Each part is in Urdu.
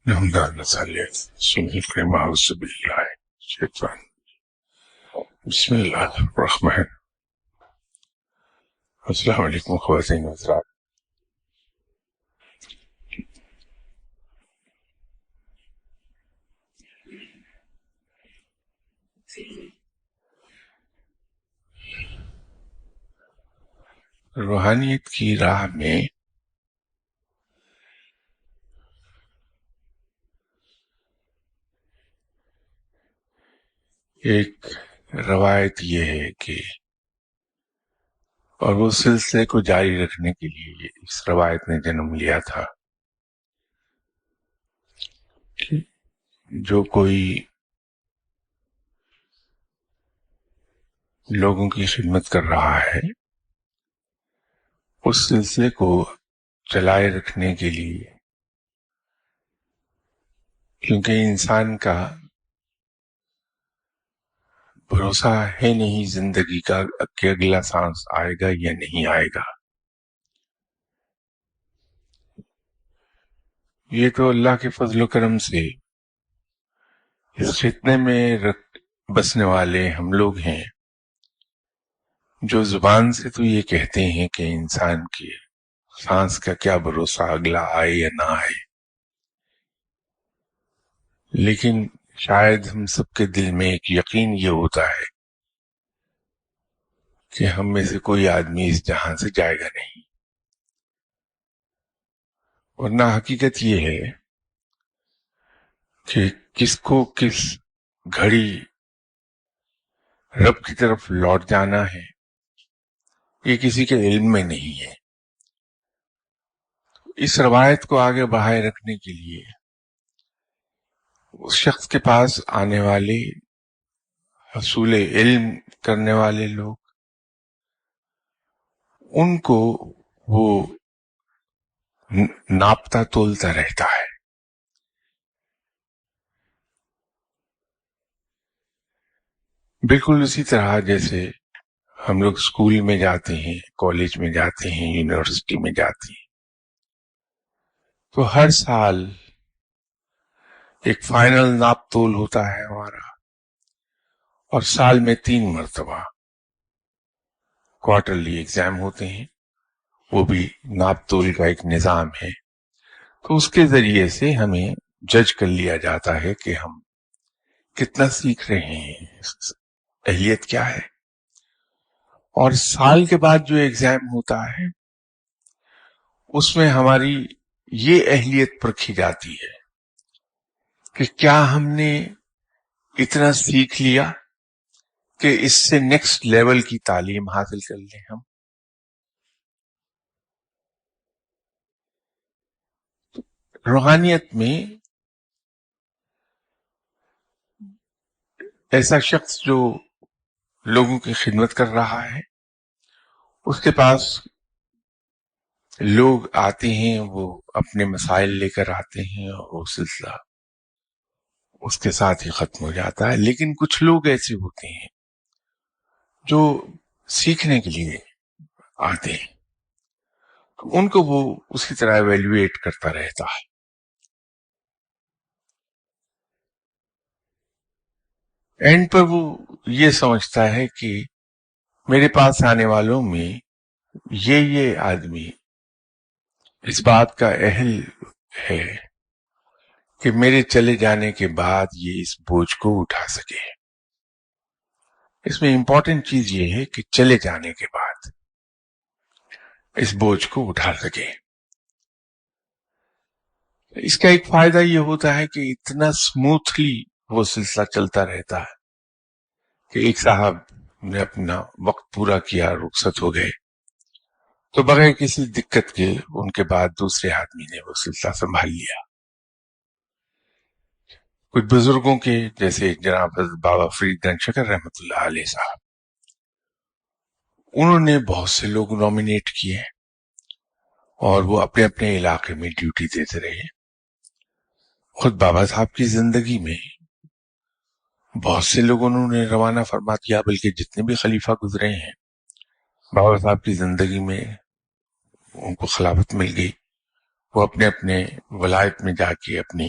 بسم اللہ الرحمن. السلام علیکم خواتین و حضرات. روحانیت کی راہ میں ایک روایت یہ ہے کہ اور وہ سلسلے کو جاری رکھنے کے لیے اس روایت نے جنم لیا تھا کہ جو کوئی لوگوں کی خدمت کر رہا ہے اس سلسلے کو چلائے رکھنے کے لیے، کیونکہ انسان کا بھروسہ ہے نہیں زندگی کا کہ اگلا سانس آئے گا یا نہیں آئے گا. یہ تو اللہ کے فضل و کرم سے اس خطے میں بسنے والے ہم لوگ ہیں جو زبان سے تو یہ کہتے ہیں کہ انسان کی سانس کا کیا بھروسہ اگلا آئے یا نہ آئے، لیکن شاید ہم سب کے دل میں ایک یقین یہ ہوتا ہے کہ ہم میں سے کوئی آدمی اس جہاں سے جائے گا نہیں، ورنہ حقیقت یہ ہے کہ کس کو کس گھڑی رب کی طرف لوٹ جانا ہے یہ کسی کے علم میں نہیں ہے. اس روایت کو آگے بڑھائے رکھنے کے لیے اس شخص کے پاس آنے والے حصول علم کرنے والے لوگ، ان کو وہ ناپتا تولتا رہتا ہے. بالکل اسی طرح جیسے ہم لوگ اسکول میں جاتے ہیں، کالج میں جاتے ہیں، یونیورسٹی میں جاتے ہیں، تو ہر سال ایک فائنل ناپ تول ہوتا ہے ہمارا، اور سال میں 3 مرتبہ کوارٹرلی ایگزام ہوتے ہیں، وہ بھی ناپ تول کا ایک نظام ہے. تو اس کے ذریعے سے ہمیں جج کر لیا جاتا ہے کہ ہم کتنا سیکھ رہے ہیں، اہلیت کیا ہے. اور سال کے بعد جو ایگزام ہوتا ہے اس میں ہماری یہ اہلیت پرکھی جاتی ہے کہ کیا ہم نے اتنا سیکھ لیا کہ اس سے نیکسٹ لیول کی تعلیم حاصل کر لیں ہم. روحانیت میں ایسا شخص جو لوگوں کی خدمت کر رہا ہے، اس کے پاس لوگ آتے ہیں، وہ اپنے مسائل لے کر آتے ہیں اور وہ سلسلہ اس کے ساتھ ہی ختم ہو جاتا ہے. لیکن کچھ لوگ ایسے ہوتے ہیں جو سیکھنے کے لیے آتے ہیں، تو ان کو وہ اسی طرح ایویلویٹ کرتا رہتا ہے. اینڈ پر وہ یہ سمجھتا ہے کہ میرے پاس آنے والوں میں یہ آدمی اس بات کا اہل ہے کہ میرے چلے جانے کے بعد یہ اس بوجھ کو اٹھا سکے. اس میں امپورٹنٹ چیز یہ ہے کہ چلے جانے کے بعد اس بوجھ کو اٹھا سکے. اس کا ایک فائدہ یہ ہوتا ہے کہ اتنا سموتھلی وہ سلسلہ چلتا رہتا ہے کہ ایک صاحب نے اپنا وقت پورا کیا، رخصت ہو گئے، تو بغیر کسی دقت کے ان کے بعد دوسرے آدمی نے وہ سلسلہ سنبھال لیا. کچھ بزرگوں کے جیسے جناب حضرت بابا فرید گنج شکر رحمۃ اللہ علیہ صاحب، انہوں نے بہت سے لوگ نامینیٹ کیے اور وہ اپنے اپنے علاقے میں ڈیوٹی دیتے رہے. خود بابا صاحب کی زندگی میں بہت سے لوگوں نے روانہ فرما دیا، بلکہ جتنے بھی خلیفہ گزرے ہیں بابا صاحب کی زندگی میں ان کو خلافت مل گئی. وہ اپنے اپنے ولایت میں جا کے اپنی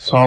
100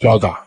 14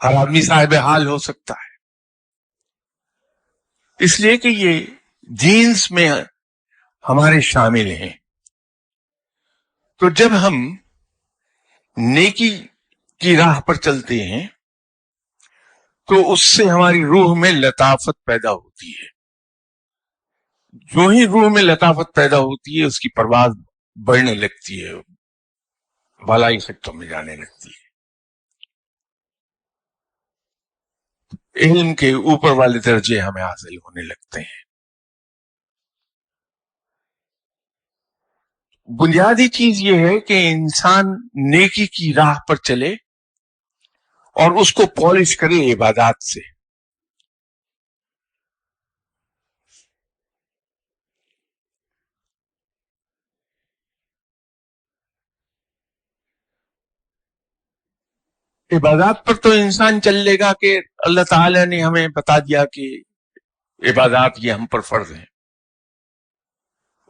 ہر آدمی صاحب حال ہو سکتا ہے، اس لیے کہ یہ جینس میں ہمارے شامل ہیں۔ تو جب ہم نیکی کی راہ پر چلتے ہیں تو اس سے ہماری روح میں لطافت پیدا ہوتی ہے۔ جو ہی روح میں لطافت پیدا ہوتی ہے اس کی پرواز بڑھنے لگتی ہے، بالائی خطوں میں جانے لگتی ہے، علم کے اوپر والے درجے ہمیں حاصل ہونے لگتے ہیں۔ بنیادی چیز یہ ہے کہ انسان نیکی کی راہ پر چلے اور اس کو پالش کرے عبادات سے۔ عبادات پر تو انسان چل لے گا کہ اللہ تعالی نے ہمیں بتا دیا کہ عبادات یہ ہم پر فرض ہیں،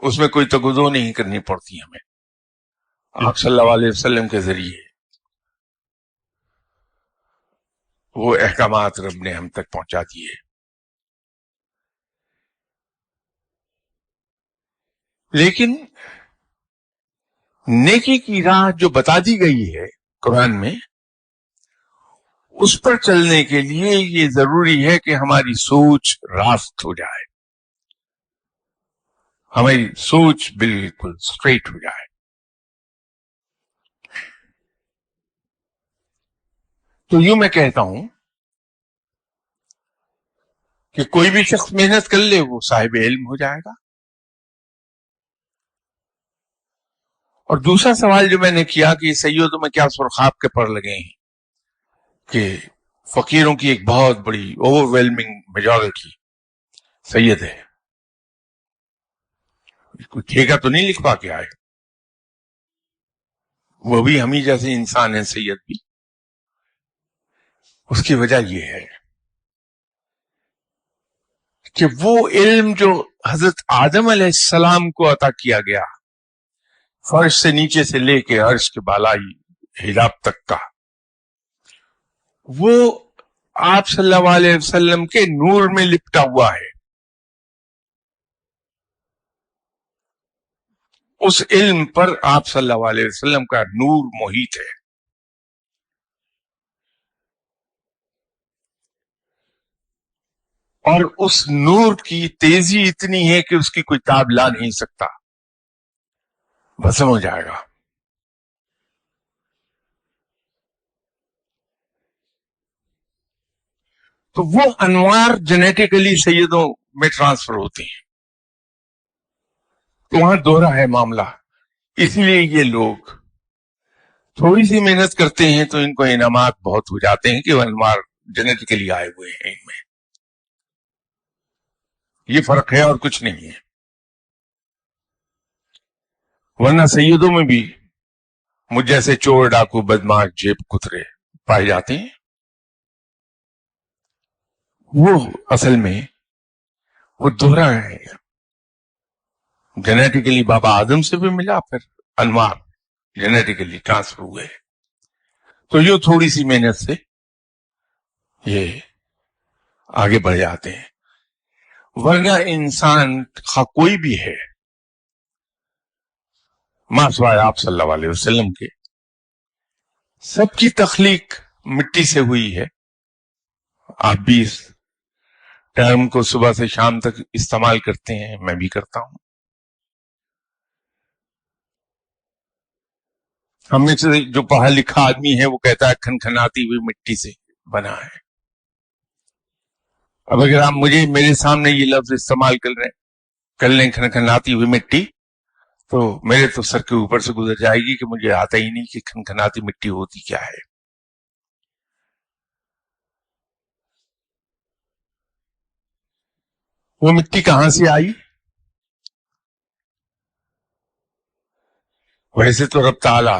اس میں کوئی تگدو نہیں کرنی پڑتی ہمیں، آپ صلی اللہ علیہ وسلم کے ذریعے وہ احکامات رب نے ہم تک پہنچا دیے۔ لیکن نیکی کی راہ جو بتا دی گئی ہے قرآن میں، اس پر چلنے کے لیے یہ ضروری ہے کہ ہماری سوچ راست ہو جائے، ہماری سوچ بالکل سٹریٹ ہو جائے۔ تو یوں میں کہتا ہوں کہ کوئی بھی شخص محنت کر لے وہ صاحب علم ہو جائے گا۔ اور دوسرا سوال جو میں نے کیا کہ سیدوں میں کیا سرخاب کے پر لگے ہیں کہ فقیروں کی ایک بہت بڑی اوور ویلمنگ میجورٹی سید ہے، کوئی ٹھیکہ تو نہیں لکھوا کے آئے، وہ بھی ہم ہی جیسے انسان ہیں سید بھی۔ اس کی وجہ یہ ہے کہ وہ علم جو حضرت آدم علیہ السلام کو عطا کیا گیا، فرش سے نیچے سے لے کے عرش کے بالائی حجاب تک کا، وہ آپ صلی اللہ علیہ وسلم کے نور میں لپٹا ہوا ہے۔ اس علم پر آپ صلی اللہ علیہ وسلم کا نور محیط ہے۔ اور اس نور کی تیزی اتنی ہے کہ اس کی کوئی تاب لا نہیں سکتا، بھسم ہو جائے گا۔ تو وہ انوار جینیٹیکلی سیدوں میں ٹرانسفر ہوتے ہیں، تو وہاں دوہرا ہے معاملہ۔ اس لیے یہ لوگ تھوڑی سی محنت کرتے ہیں تو ان کو انعامات بہت ہو جاتے ہیں کہ وہ انوار جینیٹیکلی آئے ہوئے ہیں ان میں۔ یہ فرق ہے اور کچھ نہیں ہے، ورنہ سیدوں میں بھی مجھ جیسے چور ڈاکو بدماش جیب کترے پائے جاتے ہیں۔ وہ اصل میں وہ دوہرا ہے، جینیٹیکلی بابا آدم سے بھی ملا، پھر انوار جینیٹیکلی ٹرانسفر ہوئے۔ تو یہ تھوڑی سی محنت سے یہ آگے بڑھ جاتے ہیں، ورنہ انسان کوئی بھی ہے ماں سوائے آپ صلی اللہ علیہ وسلم کے، سب کی تخلیق مٹی سے ہوئی ہے۔ آپ بھی اس ٹرم کو صبح سے شام تک استعمال کرتے ہیں، میں بھی کرتا ہوں۔ ہم میں سے جو پڑھا لکھا آدمی ہے وہ کہتا ہے کھنکھناتی ہوئی مٹی سے بنا ہے۔ اب اگر آپ میرے سامنے یہ لفظ استعمال کر لیں کھنکھناتی ہوئی مٹی، تو میرے تو سر کے اوپر سے گزر جائے گی کہ مجھے آتا ہی نہیں کہ کھنکھناتی مٹی ہوتی کیا ہے۔ وہ مٹی کہاں سے آئی؟ ویسے تو رب تعالی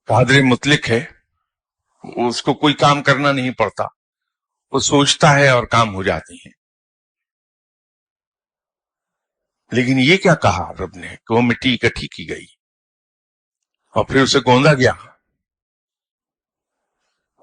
قادر مطلق ہے، اس کو کوئی کام کرنا نہیں پڑتا، وہ سوچتا ہے اور کام ہو جاتے ہیں۔ لیکن یہ کیا کہا رب نے کہ وہ مٹی اکٹھی کی گئی اور پھر اسے گوندا گیا،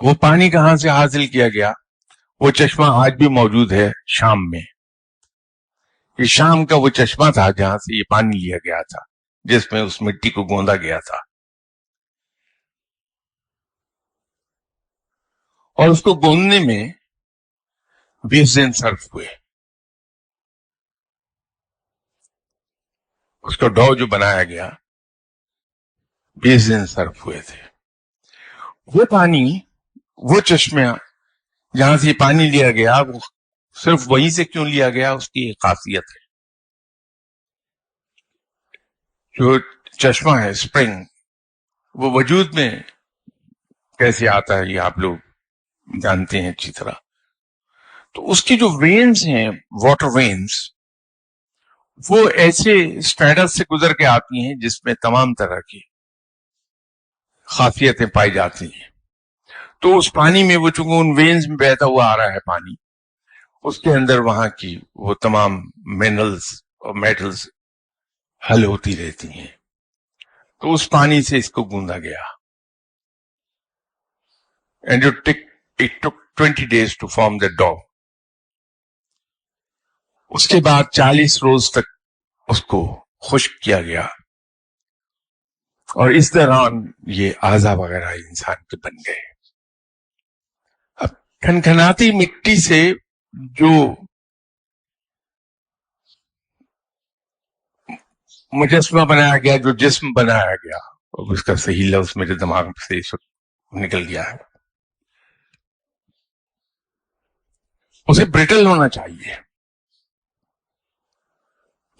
وہ پانی کہاں سے حاصل کیا گیا؟ وہ چشمہ آج بھی موجود ہے شام میں. یہ شام کا وہ چشمہ تھا جہاں سے یہ پانی لیا گیا تھا، جس میں اس مٹی کو گوندا گیا تھا، اور اس کو گوندنے میں 20 دن صرف ہوئے. اس کا ڈو جو بنایا گیا 20 دن صرف ہوئے تھے. وہ پانی، وہ چشمہ جہاں سے پانی لیا گیا، وہ صرف وہیں سے کیوں لیا گیا؟ اس کی ایک خاصیت ہے. جو چشمہ ہے اسپرنگ، وہ وجود میں کیسے آتا ہے یہ آپ لوگ جانتے ہیں اچھی طرح. تو اس کی جو وینز ہیں، واٹر وینز، وہ ایسے اسٹریٹس سے گزر کے آتی ہیں جس میں تمام طرح کی خاصیتیں پائی جاتی ہیں. تو اس پانی میں وہ چونکہ ان وینز میں بہتا ہوا آ رہا ہے پانی، اس کے اندر وہاں کی وہ تمام منرلز اور میٹلز حل ہوتی رہتی ہیں. تو اس پانی سے اس کو گوندا گیا. And it took 20 days to form the dough. اس کے بعد 40 روز تک اس کو خشک کیا گیا، اور اس دوران یہ اعضا وغیرہ انسان کے بن گئے. اب کھنکھناتی مٹی سے جو مجسمہ بنایا گیا، جو جسم بنایا گیا، اور اس کا صحیح لفظ میرے دماغ سے اس وقت نکل گیا ہے، اسے برٹل ہونا چاہیے.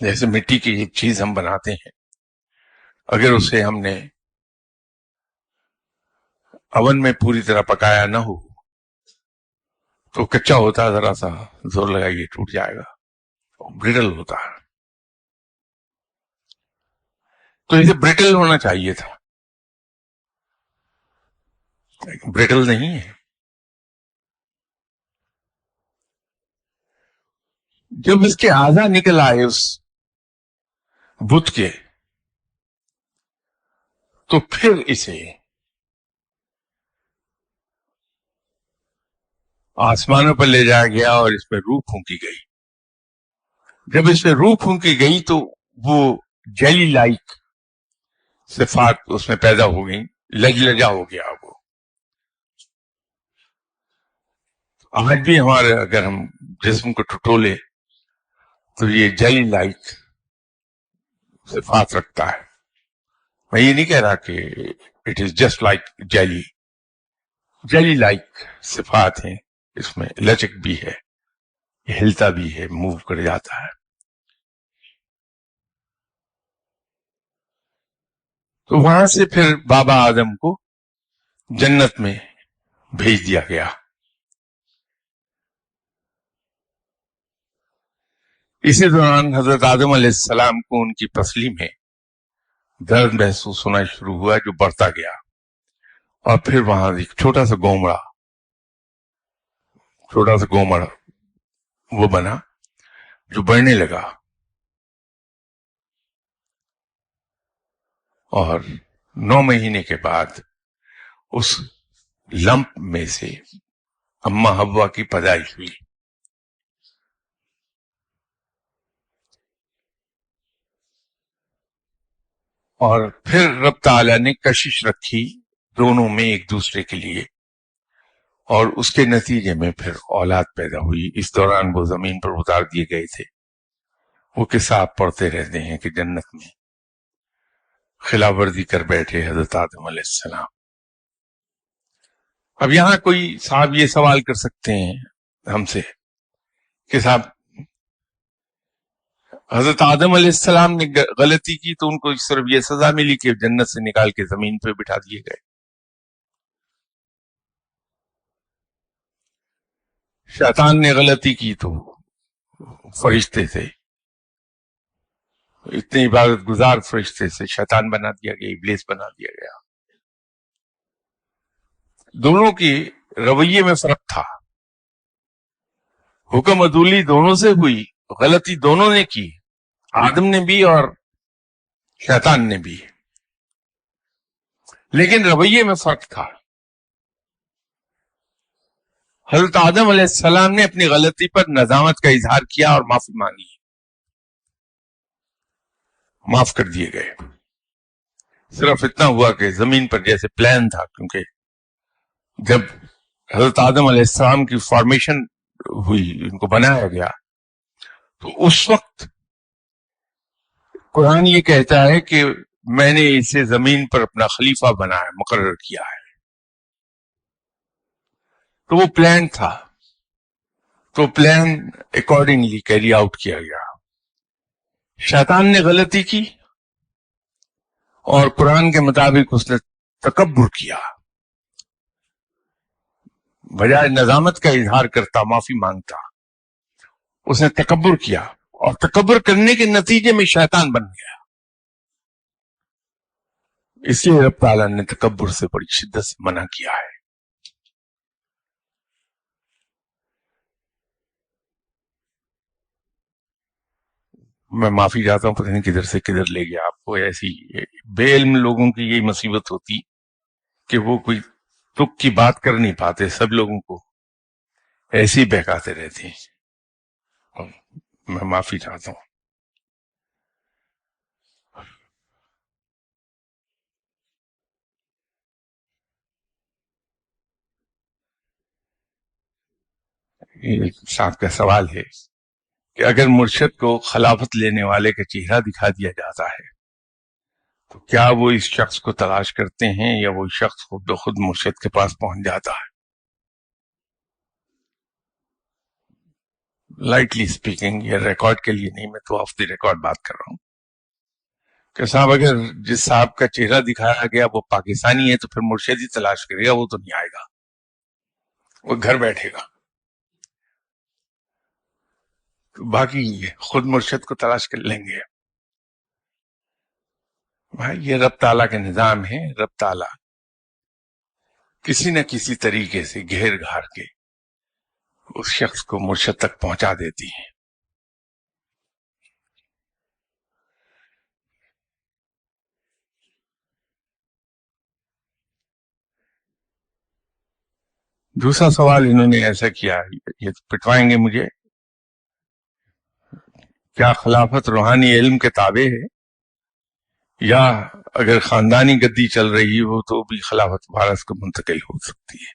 جیسے مٹی کی ایک چیز ہم بناتے ہیں، اگر اسے ہم نے اوون میں پوری طرح پکایا نہ ہو تو کچا ہوتا ہے، ذرا سا زور لگائیے ٹوٹ جائے گا، برٹل ہوتا ہے. تو اسے برٹل ہونا چاہیے تھا، برٹل نہیں ہے. جب اس کے اعضا نکل آئے اس بت کے، تو پھر اسے آسمانوں پر لے جایا گیا اور اس میں روح پھونکی گئی. جب اس میں روح پھونکی گئی تو وہ جیلی لائک صفات اس میں پیدا ہو گئی، لجلجا ہو گیا. وہ آج بھی ہمارے اگر ہم جسم کو ٹٹولے تو یہ جیلی لائک صفات رکھتا ہے. میں یہ نہیں کہہ رہا کہ it is just like jelly like صفات ہیں. اس میں لچک بھی ہے، ہلتا بھی ہے، موو کر جاتا ہے. تو وہاں سے پھر بابا آدم کو جنت میں بھیج دیا گیا. اسی دوران حضرت آدم علیہ السلام کو ان کی پسلی میں درد محسوس ہونا شروع ہوا، جو بڑھتا گیا، اور پھر وہاں ایک چھوٹا سا گومڑ وہ بنا جو بڑھنے لگا، اور 9 مہینے کے بعد اس لمپ میں سے اماں حوا کی پیدائش ہوئی. اور پھر رب تعالیٰ نے کشش رکھی دونوں میں ایک دوسرے کے لیے، اور اس کے نتیجے میں پھر اولاد پیدا ہوئی. اس دوران وہ زمین پر اتار دیے گئے تھے. وہ قصہ آپ پڑھتے رہتے ہیں کہ جنت میں خلا ورزی کر بیٹھے حضرت آدم علیہ السلام. اب یہاں کوئی صاحب یہ سوال کر سکتے ہیں ہم سے کہ صاحب حضرت آدم علیہ السلام نے غلطی کی تو ان کو صرف یہ سزا ملی کہ جنت سے نکال کے زمین پہ بٹھا دیے گئے. شیطان نے غلطی کی تو فرشتے تھے، اتنے عبادت گزار فرشتے سے شیطان بنا دیا گیا، ابلیس بنا دیا گیا. دونوں کی رویے میں فرق تھا، حکم عدولی دونوں سے ہوئی، غلطی دونوں نے کی، آدم نے بھی اور شیطان نے بھی، لیکن رویے میں فرق تھا. حضرت آدم علیہ السلام نے اپنی غلطی پر ندامت کا اظہار کیا اور معافی مانگی، معاف کر دیے گئے۔ صرف اتنا ہوا کہ زمین پر جیسے پلان تھا، کیونکہ جب حضرت آدم علیہ السلام کی فارمیشن ہوئی، ان کو بنایا گیا، تو اس وقت قرآن یہ کہتا ہے کہ میں نے اسے زمین پر اپنا خلیفہ بنایا، مقرر کیا ہے۔ تو وہ پلان تھا، تو پلان اکارڈنگلی کیری آؤٹ کیا گیا۔ شیطان نے غلطی کی اور قرآن کے مطابق اس نے تکبر کیا، بجائے ندامت کا اظہار کرتا، معافی مانگتا، اس نے تکبر کیا، اور تکبر کرنے کے نتیجے میں شیطان بن گیا۔ اس لیے رب تعالیٰ نے تکبر سے بڑی شدت سے منع کیا ہے۔ میں معافی چاہتا ہوں، پتہ نہیں کدھر سے کدھر لے گیا آپ کو۔ ایسی بے علم لوگوں کی یہی مصیبت ہوتی کہ وہ کوئی تک کی بات کر نہیں پاتے، سب لوگوں کو ایسے ہی بہکاتے رہتے ہیں۔ میں معافی چاہتا ہوں۔ یہ صاحب کا سوال ہے کہ اگر مرشد کو خلافت لینے والے کا چہرہ دکھا دیا جاتا ہے تو کیا وہ اس شخص کو تلاش کرتے ہیں یا وہ شخص خود بخود مرشد کے پاس پہنچ جاتا ہے؟ لائٹلی اسپیکنگ، یہ ریکارڈ کے لیے نہیں، میں تو آف دی ریکارڈ بات کر رہا ہوں کہ صاحب اگر جس صاحب کا چہرہ دکھایا گیا وہ پاکستانی ہے تو پھر مرشد ہی تلاش کرے گا، وہ تو نہیں آئے گا، وہ گھر بیٹھے گا۔ باقی خود مرشد کو تلاش کر لیں گے۔ بھائی یہ رب تعالیٰ کے نظام ہے، رب تعالیٰ کسی نہ کسی طریقے سے گھیر گھار کے اس شخص کو مرشد تک پہنچا دیتی ہیں۔ دوسرا سوال انہوں نے ایسا کیا، یہ پٹوائیں گے مجھے، کیا خلافت روحانی علم کے تابع ہے یا اگر خاندانی گدی چل رہی ہو تو بھی خلافت وارث کو منتقل ہو سکتی ہے؟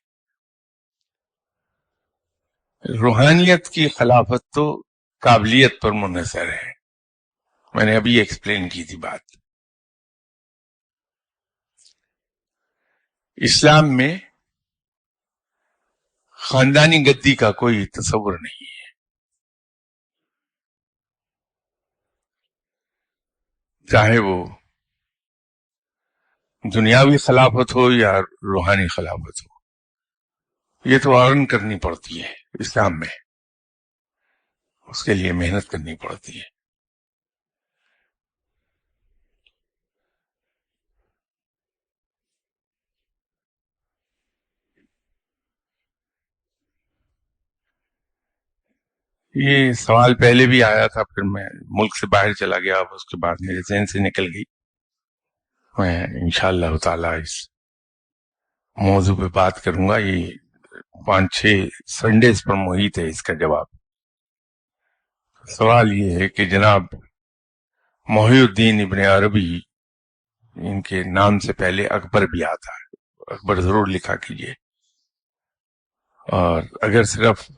روحانیت کی خلافت تو قابلیت پر منحصر ہے، میں نے ابھی ایکسپلین کی تھی بات۔ اسلام میں خاندانی گدی کا کوئی تصور نہیں ہے، چاہے وہ دنیاوی خلافت ہو یا روحانی خلافت ہو، یہ تو ارن کرنی پڑتی ہے اسلام میں، اس کے لیے محنت کرنی پڑتی ہے۔ یہ سوال پہلے بھی آیا تھا، پھر میں ملک سے باہر چلا گیا، اب اس کے بعد میرے ذہن سے نکل گئی۔ میں انشاءاللہ تعالی اس موضوع پہ بات کروں گا، یہ 5-6 سنڈیز پر محیط ہے اس کا جواب۔ سوال یہ ہے کہ جناب محی الدین ابن عربی، ان کے نام سے پہلے اکبر بھی آتا ہے، اکبر ضرور لکھا کیجئے، اور اگر صرف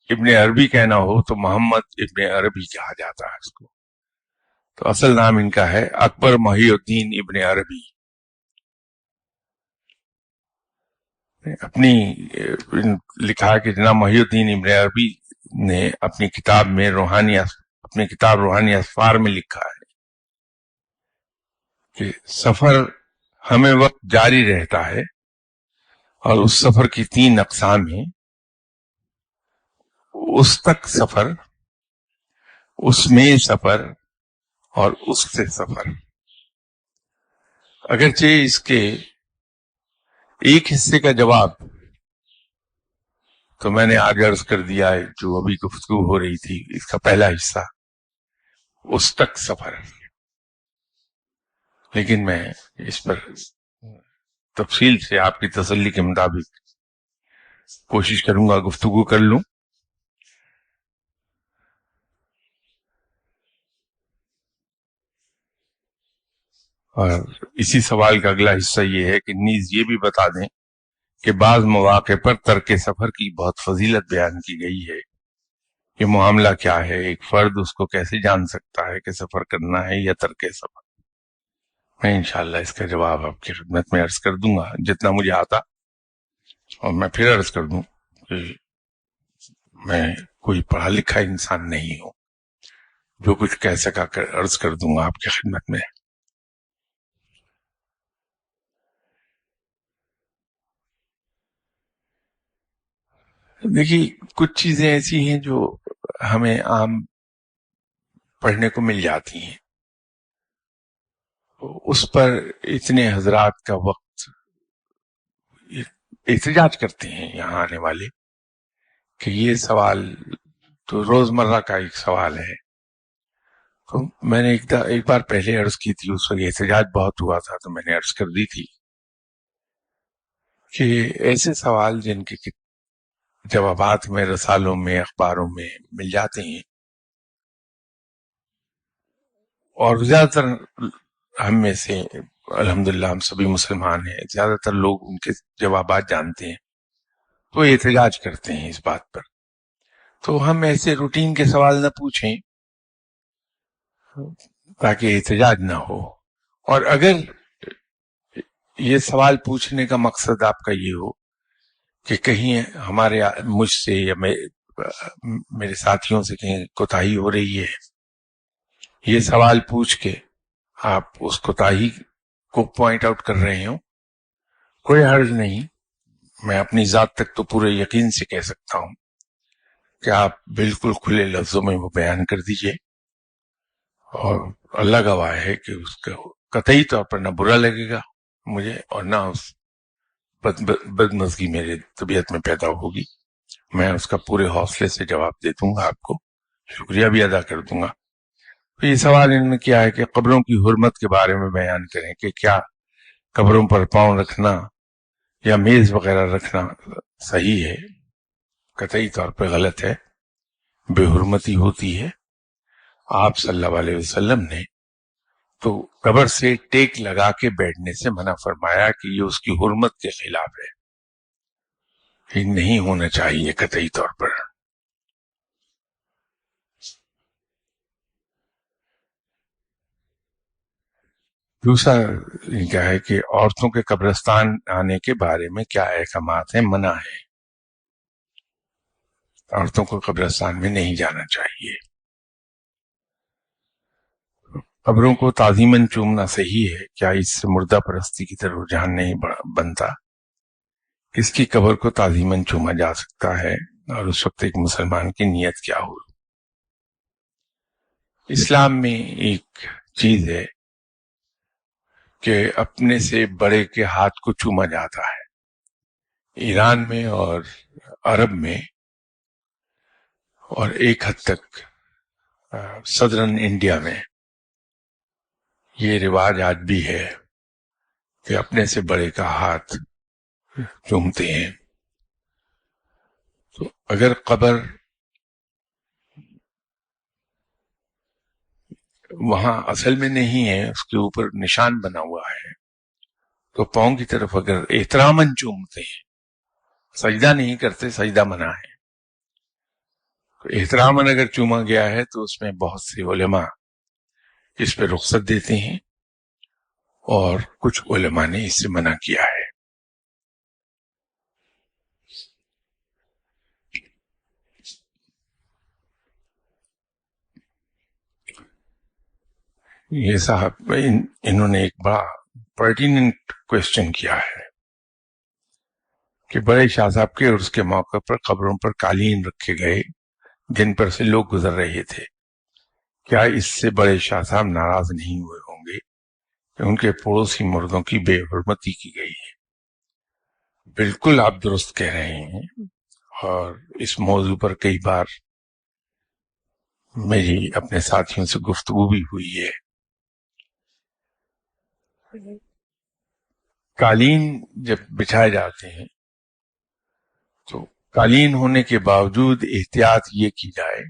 ابن عربی کہنا ہو تو محمد ابن عربی کہا جاتا ہے اس کو، تو اصل نام ان کا ہے اکبر محی الدین ابن عربی۔ اپنی لکھا کہ جناب محی الدین ابن عربی نے اپنی کتاب روحانی اسفار میں لکھا ہے کہ سفر ہمیں وقت جاری رہتا ہے اور اس سفر کی 3 اقسام ہیں: اس تک سفر، اس میں سفر اور اس سے سفر۔ اگرچہ اس کے ایک حصے کا جواب تو میں نے آج عرض کر دیا ہے، جو ابھی گفتگو ہو رہی تھی، اس کا پہلا حصہ اس تک سفر، لیکن میں اس پر تفصیل سے آپ کی تسلی کے مطابق کوشش کروں گا گفتگو کر لوں. اور اسی سوال کا اگلا حصہ یہ ہے کہ نیز یہ بھی بتا دیں کہ بعض مواقع پر ترک سفر کی بہت فضیلت بیان کی گئی ہے. یہ معاملہ کیا ہے؟ ایک فرد اس کو کیسے جان سکتا ہے کہ سفر کرنا ہے یا ترک سفر؟ میں انشاءاللہ اس کا جواب آپ کی خدمت میں عرض کر دوں گا جتنا مجھے آتا. اور میں پھر عرض کر دوں کہ میں کوئی پڑھا لکھا انسان نہیں ہوں. جو کچھ کہہ سکا کر عرض کر دوں گا آپ کی خدمت میں. دیکھیے کچھ چیزیں ایسی ہیں جو ہمیں عام پڑھنے کو مل جاتی ہیں، اس پر اتنے حضرات کا وقت احتجاج کرتے ہیں یہاں آنے والے کہ یہ سوال تو روزمرہ کا ایک سوال ہے. تو میں نے ایک بار پہلے عرض کی تھی، اس وقت احتجاج بہت ہوا تھا، تو میں نے عرض کر دی تھی کہ ایسے سوال جن کے جوابات میں رسالوں میں اخباروں میں مل جاتے ہیں، اور زیادہ تر ہم میں سے الحمدللہ ہم سبھی مسلمان ہیں، زیادہ تر لوگ ان کے جوابات جانتے ہیں، تو احتجاج کرتے ہیں اس بات پر. تو ہم ایسے روٹین کے سوال نہ پوچھیں تاکہ احتجاج نہ ہو. اور اگر یہ سوال پوچھنے کا مقصد آپ کا یہ ہو کہ کہیں مجھ سے یا میرے ساتھیوں سے کہیں کوتاہی ہو رہی ہے، یہ سوال پوچھ کے آپ اس کوتاہی کو پوائنٹ آؤٹ کر رہے ہوں، کوئی حرج نہیں. میں اپنی ذات تک تو پورے یقین سے کہہ سکتا ہوں کہ آپ بالکل کھلے لفظوں میں وہ بیان کر دیجئے، اور اللہ گواہ ہے کہ اس کا قطعی طور پر نہ برا لگے گا مجھے، اور نہ اس بدمزگی میرے طبیعت میں پیدا ہوگی. میں اس کا پورے حوصلے سے جواب دے دوں گا، آپ کو شکریہ بھی ادا کر دوں گا. تو یہ سوال انہوں نے کیا ہے کہ قبروں کی حرمت کے بارے میں بیان کریں کہ کیا قبروں پر پاؤں رکھنا یا میز وغیرہ رکھنا صحیح ہے؟ قطعی طور پہ غلط ہے، بے حرمتی ہوتی ہے. آپ صلی اللہ علیہ وسلم نے تو قبر سے ٹیک لگا کے بیٹھنے سے منع فرمایا کہ یہ اس کی حرمت کے خلاف ہے، یہ نہیں ہونا چاہیے قطعی طور پر. دوسرا کیا ہے کہ عورتوں کے قبرستان آنے کے بارے میں کیا احکامات ہیں؟ منع ہے، عورتوں کو قبرستان میں نہیں جانا چاہیے. قبروں کو تعظیماً چومنا صحیح ہے؟ کیا اس سے مردہ پرستی کی طرف رجحان نہیں بنتا؟ کس کی قبر کو تعظیماً چوما جا سکتا ہے اور اس وقت ایک مسلمان کی نیت کیا ہو؟ اسلام میں ایک چیز ہے کہ اپنے سے بڑے کے ہاتھ کو چوما جاتا ہے. ایران میں اور عرب میں اور ایک حد تک صدرن انڈیا میں یہ رواج آج بھی ہے کہ اپنے سے بڑے کا ہاتھ چومتے ہیں. تو اگر قبر وہاں اصل میں نہیں ہے، اس کے اوپر نشان بنا ہوا ہے، تو پاؤں کی طرف اگر احتراماً چومتے ہیں، سجدہ نہیں کرتے، سجدہ منع ہے، تو احتراماً اگر چوما گیا ہے تو اس میں بہت سے علماء اس پہ رخصت دیتے ہیں، اور کچھ علماء نے اس سے منع کیا ہے. یہ صاحب انہوں نے ایک بڑا پرٹیننٹ کوشچن کیا ہے کہ بڑے شاہ صاحب کے عرس کے موقع پر قبروں پر قالین رکھے گئے جن پر سے لوگ گزر رہے تھے، کیا اس سے بڑے شاہ صاحب ناراض نہیں ہوئے ہوں گے کہ ان کے پڑوسی مردوں کی بے حرمتی کی گئی ہے؟ بالکل آپ درست کہہ رہے ہیں، اور اس موضوع پر کئی بار میری اپنے ساتھیوں سے گفتگو بھی ہوئی ہے. قالین جب بچھائے جاتے ہیں تو قالین ہونے کے باوجود احتیاط یہ کی جائے،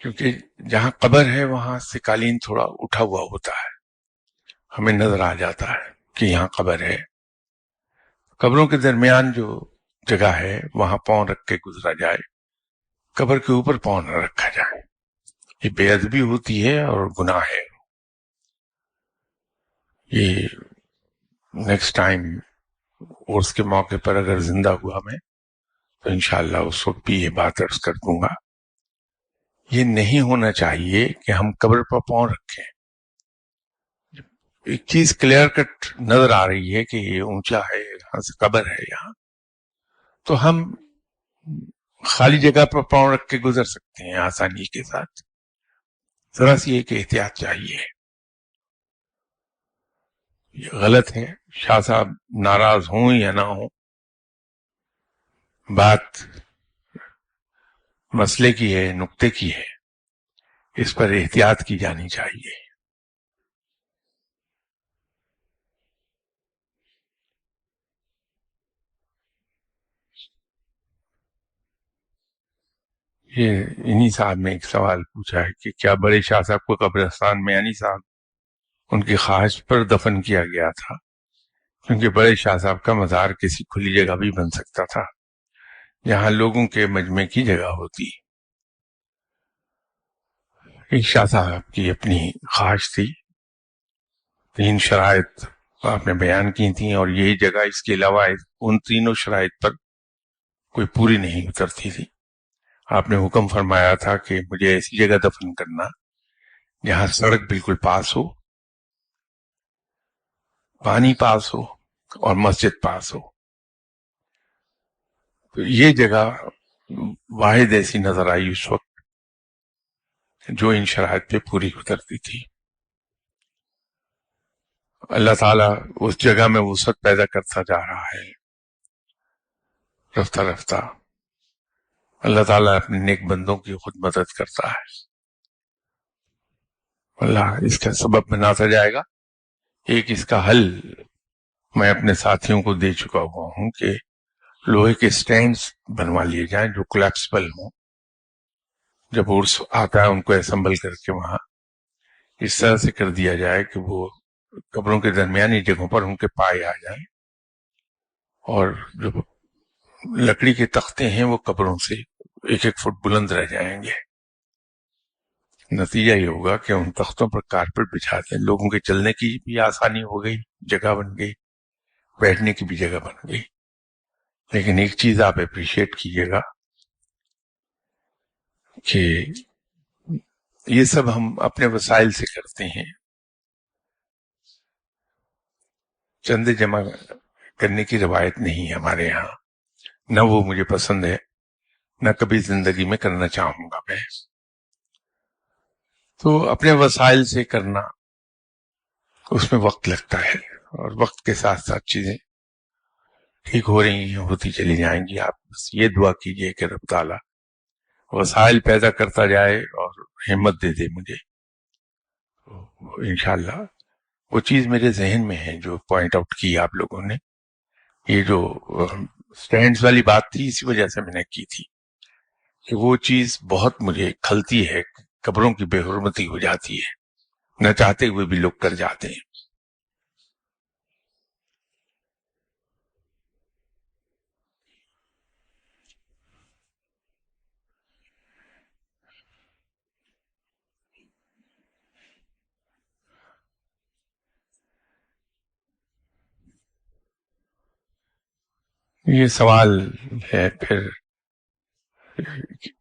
کیونکہ جہاں قبر ہے وہاں سے قالین تھوڑا اٹھا ہوا ہوتا ہے، ہمیں نظر آ جاتا ہے کہ یہاں قبر ہے. قبروں کے درمیان جو جگہ ہے وہاں پاؤں رکھ کے گزرا جائے، قبر کے اوپر پاؤں نہ رکھا جائے. یہ بے ادبی ہوتی ہے اور گناہ ہے. یہ نیکسٹ ٹائم عرس کے موقع پر اگر زندہ ہوا میں تو انشاءاللہ اس وقت بھی یہ بات عرض کر دوں گا. یہ نہیں ہونا چاہیے کہ ہم قبر پر پاؤں رکھیں. ایک چیز کلیئر کٹ نظر آ رہی ہے کہ یہ اونچا ہے، یہاں سے قبر ہے یہاں، تو ہم خالی جگہ پر پاؤں رکھ کے گزر سکتے ہیں آسانی کے ساتھ. ذرا سی ایک احتیاط چاہیے. یہ غلط ہے. شاہ صاحب ناراض ہوں یا نہ ہوں، بات مسئلے کی ہے، نقطے کی ہے، اس پر احتیاط کی جانی چاہیے. یہ انہی صاحب نے ایک سوال پوچھا ہے کہ کیا بڑے شاہ صاحب کو قبرستان میں یعنی صاحب ان کی خواہش پر دفن کیا گیا تھا؟ کیونکہ بڑے شاہ صاحب کا مزار کسی کھلی جگہ بھی بن سکتا تھا جہاں لوگوں کے مجمع کی جگہ ہوتی. ایک شاہ صاحب کی اپنی خواہش تھی، 3 شرائط آپ نے بیان کی تھیں، اور یہی جگہ اس کے علاوہ ان تینوں شرائط پر کوئی پوری نہیں اترتی تھی. آپ نے حکم فرمایا تھا کہ مجھے ایسی جگہ دفن کرنا جہاں سڑک بالکل پاس ہو، پانی پاس ہو اور مسجد پاس ہو. تو یہ جگہ واحد ایسی نظر آئی اس وقت جو ان شرائط پہ پوری اترتی تھی. اللہ تعالیٰ اس جگہ میں وسعت پیدا کرتا جا رہا ہے رفتہ رفتہ. اللہ تعالیٰ اپنے نیک بندوں کی خود مدد کرتا ہے. اللہ اس کا سبب بناتا جائے گا. ایک اس کا حل میں اپنے ساتھیوں کو دے چکا ہوا ہوں کہ لوہے کے سٹینڈز بنوا لیے جائیں جو کولیپسبل ہوں. جب عرس آتا ہے ان کو اسمبل کر کے وہاں اس طرح سے کر دیا جائے کہ وہ قبروں کے درمیانی جگہوں پر ان کے پائے آ جائیں، اور جو لکڑی کے تختے ہیں وہ قبروں سے 1-1 فٹ بلند رہ جائیں گے. نتیجہ یہ ہوگا کہ ان تختوں پر کارپیٹ بچھا دیں، لوگوں کے چلنے کی بھی آسانی ہو گئی، جگہ بن گئی، بیٹھنے کی بھی جگہ بن گئی. لیکن ایک چیز آپ اپریشیٹ کیجئے گا کہ یہ سب ہم اپنے وسائل سے کرتے ہیں. چندے جمع کرنے کی روایت نہیں ہے ہمارے یہاں، نہ وہ مجھے پسند ہے، نہ کبھی زندگی میں کرنا چاہوں گا میں. تو اپنے وسائل سے کرنا، اس میں وقت لگتا ہے، اور وقت کے ساتھ ساتھ چیزیں ٹھیک ہو رہی ہیں، ہوتی چلی جائیں گی. آپ بس یہ دعا کیجئے کہ رب تعالیٰ وسائل پیدا کرتا جائے اور ہمت دے دے مجھے. انشاءاللہ وہ چیز میرے ذہن میں ہے جو پوائنٹ آؤٹ کی آپ لوگوں نے. یہ جو سٹینڈز والی بات تھی اسی وجہ سے میں نے کی تھی کہ وہ چیز بہت مجھے کھلتی ہے. قبروں کی بے حرمتی ہو جاتی ہے، نہ چاہتے ہوئے بھی لوگ کر جاتے ہیں. یہ سوال ہے پھر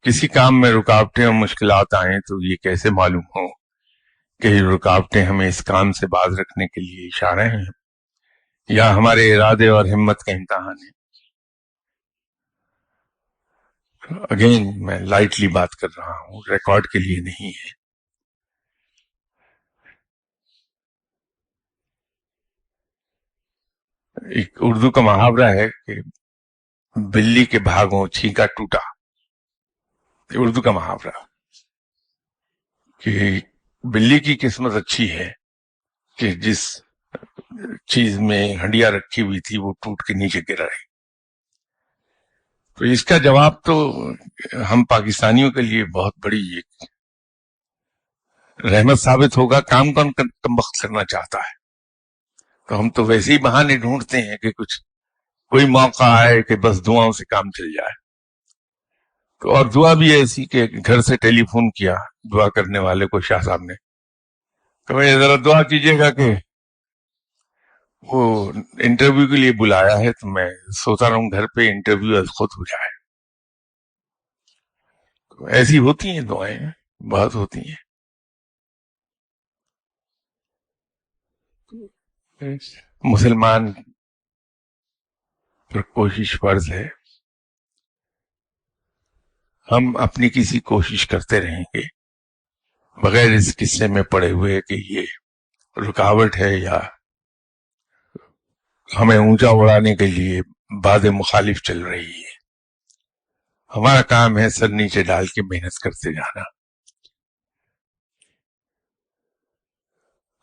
کسی کام میں رکاوٹیں اور مشکلات آئیں تو یہ کیسے معلوم ہو کہ یہ رکاوٹیں ہمیں اس کام سے باز رکھنے کے لیے اشارے ہیں یا ہمارے ارادے اور ہمت کا امتحان ہے. اگین میں لائٹلی بات کر رہا ہوں، ریکارڈ کے لیے نہیں ہے. ایک اردو کا محاورہ ہے کہ بلی کے بھاگوں چھینکا ٹوٹا. یہ اردو کا محاورہ کہ بلی کی قسمت اچھی ہے کہ جس چیز میں ہنڈیا رکھی ہوئی تھی وہ ٹوٹ کے نیچے گرا ہے. تو اس کا جواب تو ہم پاکستانیوں کے لیے بہت بڑی ایک رحمت ثابت ہوگا. کام کم وقت کرنا چاہتا ہے تو ہم تو ویسے ہی بہانے ڈھونڈتے ہیں کہ کچھ کوئی موقع آئے کہ بس دعاؤں سے کام چل جائے. تو اور دعا بھی ایسی کہ گھر سے ٹیلی فون کیا دعا کرنے والے کو شاہ صاحب نے کہ بھائی ذرا دعا کیجیے گا کہ وہ انٹرویو کے لیے بلایا ہے تو میں سوچا رہا ہوں گھر پہ انٹرویو از خود ہو جائے. تو ایسی ہوتی ہیں دعائیں, بہت ہوتی ہیں. مسلمان پر کوشش فرض ہے. ہم اپنی کسی کوشش کرتے رہیں گے بغیر اس قصے میں پڑے ہوئے کہ یہ رکاوٹ ہے یا ہمیں اونچا اڑانے کے لیے باد مخالف چل رہی ہے. ہمارا کام ہے سر نیچے ڈال کے محنت کرتے جانا.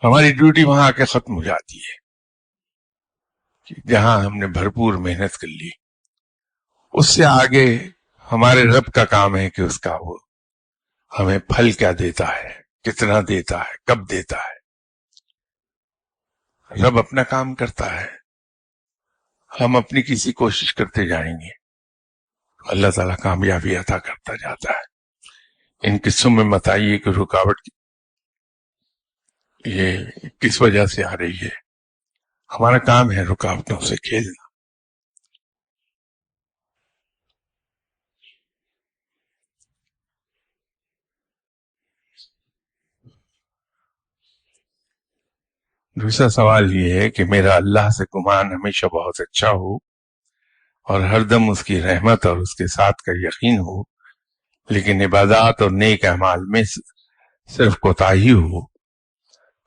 ہماری ڈیوٹی وہاں آ کے ختم ہو جاتی ہے کہ جہاں ہم نے بھرپور محنت کر لی. اس سے آگے ہمارے رب کا کام ہے کہ اس کا وہ ہمیں پھل کیا دیتا ہے, کتنا دیتا ہے, کب دیتا ہے. رب اپنا کام کرتا ہے, ہم اپنی کسی کوشش کرتے جائیں گے, اللہ تعالیٰ کامیابی عطا کرتا جاتا ہے. ان قصوں میں مت آئیے کہ رکاوٹ یہ کس وجہ سے آ رہی ہے. ہمارا کام ہے رکاوٹوں سے کھیلنا. دوسرا سوال یہ ہے کہ میرا اللہ سے گمان ہمیشہ بہت اچھا ہو اور ہر دم اس کی رحمت اور اس کے ساتھ کا یقین ہو, لیکن عبادات اور نیک اعمال میں صرف کوتاہی ہو,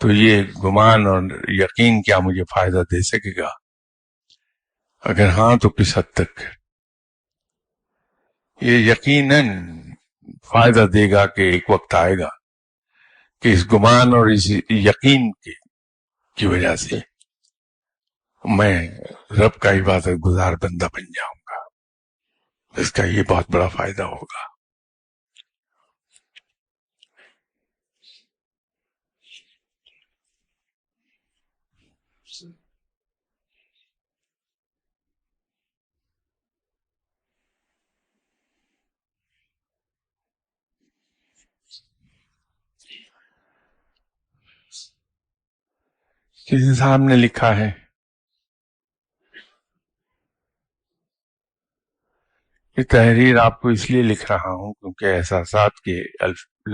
تو یہ گمان اور یقین کیا مجھے فائدہ دے سکے گا؟ اگر ہاں تو کس حد تک؟ یہ یقیناً فائدہ دے گا کہ ایک وقت آئے گا کہ اس گمان اور اس یقین کی وجہ سے میں رب کا عبادت گزار بندہ بن جاؤں گا. اس کا یہ بہت بڑا فائدہ ہوگا. کسی صاحب نے لکھا ہے یہ تحریر آپ کو اس لیے لکھ رہا ہوں کیونکہ احساسات کے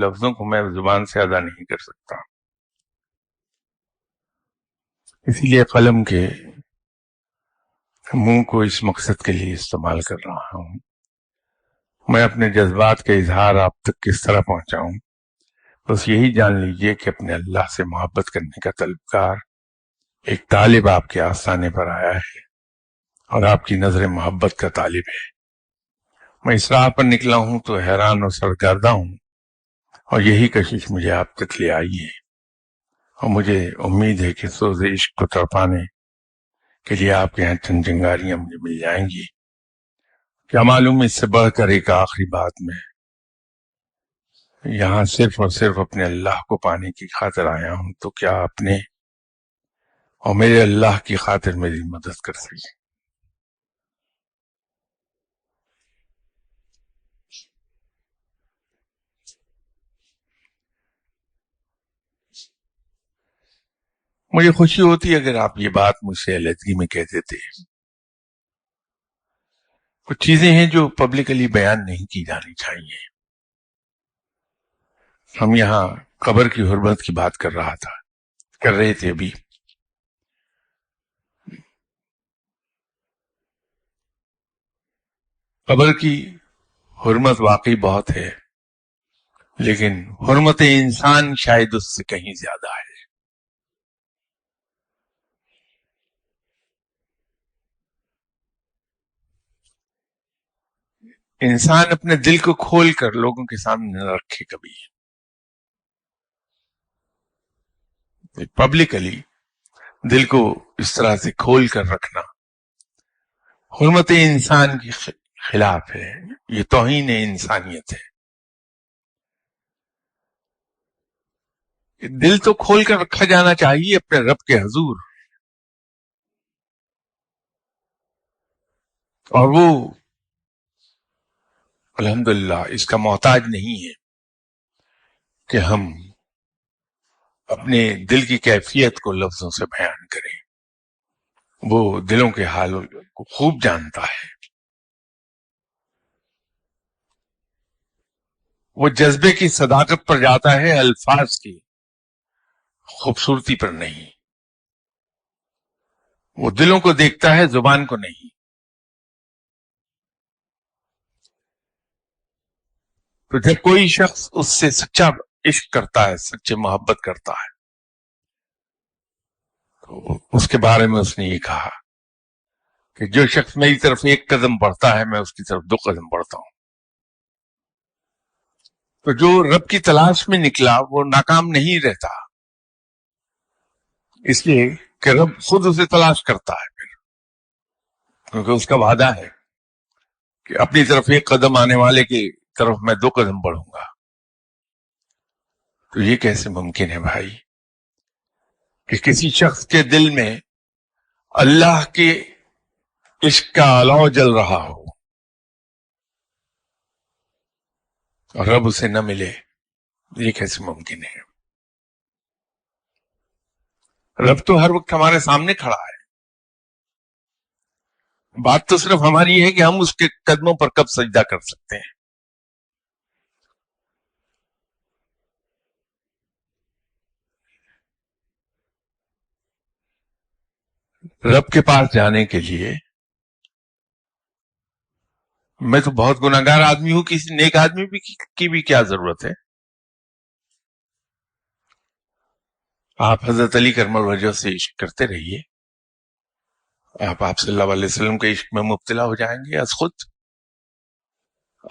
لفظوں کو میں زبان سے ادا نہیں کر سکتا, اسی لیے قلم کے منہ کو اس مقصد کے لیے استعمال کر رہا ہوں. میں اپنے جذبات کا اظہار آپ تک کس طرح پہنچاؤں؟ بس یہی جان لیجئے کہ اپنے اللہ سے محبت کرنے کا طلبگار ایک طالب آپ کے آستانے پر آیا ہے اور آپ کی نظر محبت کا طالب ہے. میں اس راہ پر نکلا ہوں تو حیران اور سرگردہ ہوں, اور یہی کشش مجھے آپ تک لے آئی ہے, اور مجھے امید ہے کہ سوز عشق کو تڑپانے کے لیے آپ کے یہاں چند چنگاریاں مجھے مل جائیں گی. کیا معلوم اس سے بڑھ کر ایک آخری بات میں یہاں صرف اور صرف اپنے اللہ کو پانے کی خاطر آیا ہوں, تو کیا اپنے اور میرے اللہ کی خاطر میری مدد کر سکے. مجھے خوشی ہوتی اگر آپ یہ بات مجھ سے علیحدگی میں کہہ دیتے. کچھ چیزیں ہیں جو پبلکلی بیان نہیں کی جانی چاہیے. ہم یہاں قبر کی حرمت کی بات کر رہے تھے ابھی. قبر کی حرمت واقعی بہت ہے, لیکن حرمت انسان شاید اس سے کہیں زیادہ ہے. انسان اپنے دل کو کھول کر لوگوں کے سامنے نہ رکھے کبھی. پبلکلی دل کو اس طرح سے کھول کر رکھنا حرمت انسان کی خلاف ہے، یہ توہین انسانیت ہے. دل تو کھول کر رکھا جانا چاہیے اپنے رب کے حضور، اور وہ الحمدللہ اس کا محتاج نہیں ہے کہ ہم اپنے دل کی کیفیت کو لفظوں سے بیان کریں. وہ دلوں کے حال کو خوب جانتا ہے. وہ جذبے کی صداقت پر جاتا ہے، الفاظ کی خوبصورتی پر نہیں. وہ دلوں کو دیکھتا ہے، زبان کو نہیں. تو جب کوئی شخص اس سے سچا عشق کرتا ہے، سچے محبت کرتا ہے، تو اس کے بارے میں اس نے یہ کہا کہ جو شخص میری طرف ایک قدم بڑھتا ہے میں اس کی طرف 2 قدم بڑھتا ہوں. تو جو رب کی تلاش میں نکلا وہ ناکام نہیں رہتا، اس لیے کہ رب خود اسے تلاش کرتا ہے پھر، کیونکہ اس کا وعدہ ہے کہ اپنی طرف 1 قدم آنے والے کی طرف میں 2 قدم بڑھوں گا. تو یہ کیسے ممکن ہے بھائی کہ کسی شخص کے دل میں اللہ کے عشق کا الاؤ جل رہا ہو اور رب اسے نہ ملے؟ یہ کیسے ممکن ہے؟ رب تو ہر وقت ہمارے سامنے کھڑا ہے. بات تو صرف ہماری ہے کہ ہم اس کے قدموں پر کب سجدہ کر سکتے ہیں. رب کے پاس جانے کے لیے میں تو بہت گناہگار آدمی ہوں، کسی نیک آدمی کی بھی کیا ضرورت ہے؟ آپ حضرت علی کرم الوجہ سے عشق کرتے رہیے، آپ صلی اللہ علیہ وسلم کے عشق میں مبتلا ہو جائیں گے از خود.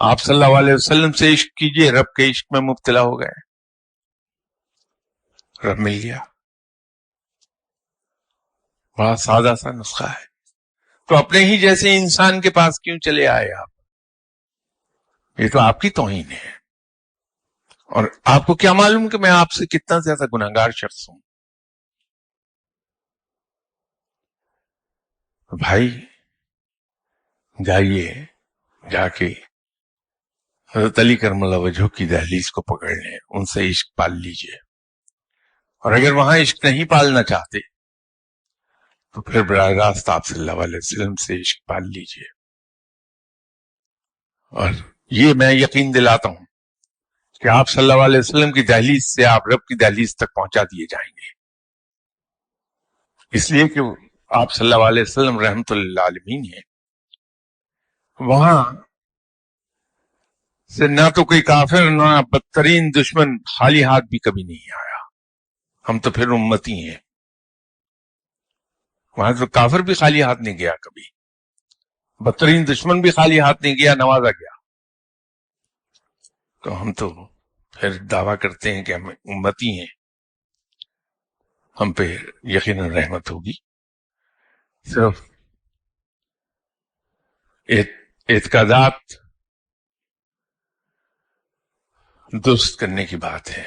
آپ صلی اللہ علیہ وسلم سے عشق کیجئے، رب کے عشق میں مبتلا ہو گئے، رب مل گیا. بڑا سادہ سا نسخہ ہے. تو اپنے ہی جیسے انسان کے پاس کیوں چلے آئے آپ؟ یہ تو آپ کی توہین ہے. اور آپ کو کیا معلوم کہ میں آپ سے کتنا زیادہ گناہگار شخص ہوں؟ بھائی جائیے، جا کے حضرت علی کرم اللہ وجہ کی دہلیز کو پکڑ لیں، ان سے عشق پال لیجئے. اور اگر وہاں عشق نہیں پالنا چاہتے تو پھر براہ راست آپ صلی اللہ علیہ وسلم سے عشق پال لیجئے. اور یہ میں یقین دلاتا ہوں کہ آپ صلی اللہ علیہ وسلم کی دہلیز سے آپ رب کی دہلیز تک پہنچا دیے جائیں گے، اس لیے کہ آپ صلی اللہ علیہ وسلم رحمت للعالمین ہیں. وہاں سے نہ تو کوئی کافر نہ بدترین دشمن خالی ہاتھ بھی کبھی نہیں آیا. ہم تو پھر امتی ہیں. وہاں تو کافر بھی خالی ہاتھ نہیں گیا کبھی، بدترین دشمن بھی خالی ہاتھ نہیں گیا، نوازا گیا. تو ہم تو پھر دعویٰ کرتے ہیں کہ ہم امتی ہیں، ہم پہ یقیناً رحمت ہوگی. صرف اعتقادات درست کرنے کی بات ہے.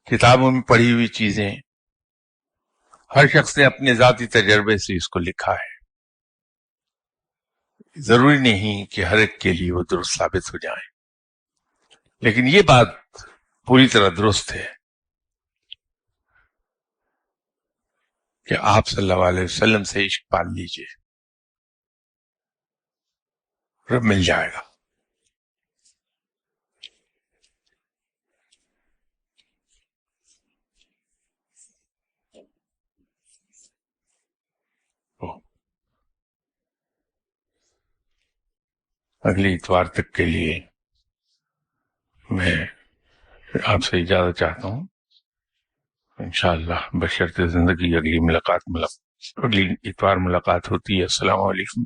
کتابوں میں پڑھی ہوئی چیزیں ہر شخص نے اپنے ذاتی تجربے سے اس کو لکھا ہے، ضروری نہیں کہ ہر ایک کے لیے وہ درست ثابت ہو جائیں، لیکن یہ بات پوری طرح درست ہے کہ آپ صلی اللہ علیہ وسلم سے عشق پال لیجئے، رب مل جائے گا. اگلی اتوار تک کے لیے میں آپ سے اجازت چاہتا ہوں، انشاءاللہ بشرط زندگی اگلی اتوار ملاقات ہوتی ہے. السلام علیکم.